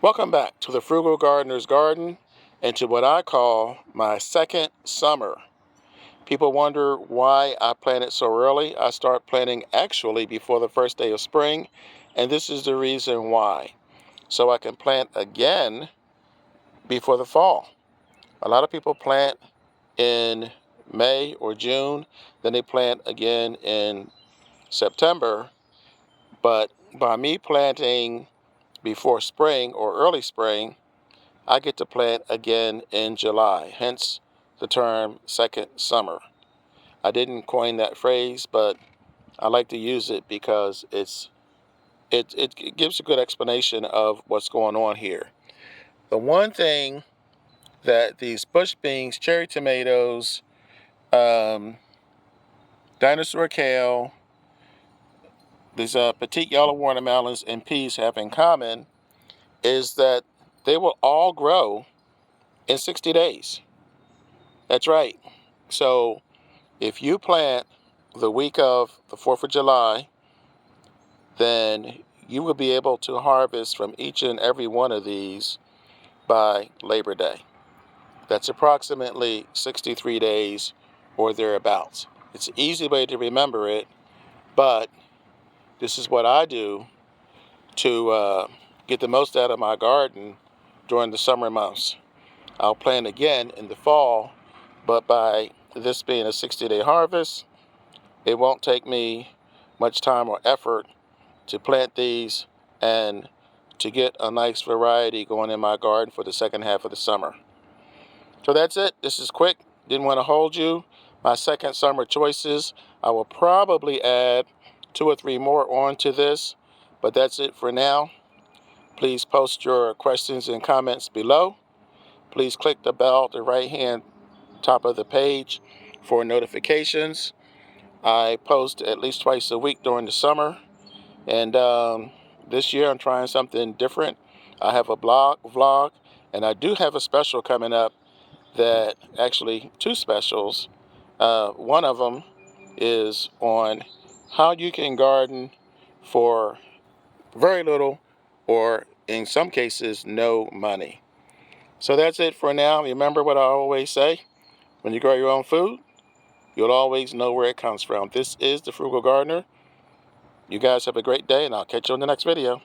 Welcome back to the Frugal Gardener's Garden and to what I call my second summer. People wonder why I planted so early. I start planting actually before the first day of spring, and this is the reason why. So I can plant again before the fall. A lot of people plant in May or June, then they plant again in September, but by me planting before spring or early spring, I get to plant again in July, hence the term second summer. I didn't coin that phrase, but I like to use it because it gives a good explanation of what's going on here. The one thing that these bush beans, cherry tomatoes, dinosaur kale, these petite yellow watermelons, and peas have in common is that they will all grow in 60 days. That's right. So if you plant the week of the 4th of July, then you will be able to harvest from each and every one of these by Labor Day. That's approximately 63 days or thereabouts. It's an easy way to remember it, but this is what I do to get the most out of my garden during the summer months. I'll plant again in the fall, but by this being a 60-day harvest, it won't take me much time or effort to plant these and to get a nice variety going in my garden for the second half of the summer. So that's it. This is quick. Didn't want to hold you. My second summer choices. I will probably add 2 or 3 more onto this, but that's it for now. Please post your questions and comments below. Please click the bell at the right-hand top of the page for notifications. I post at least twice a week during the summer, and this year I'm trying something different. I have a vlog, and I do have a special coming up, that actually 2 specials. One of them is on how you can garden for very little, or in some cases no money. So that's it for now. Remember what I always say: when you grow your own food, you'll always know where it comes from. This is the Frugal Gardener. You guys have a great day, and I'll catch you on the next video.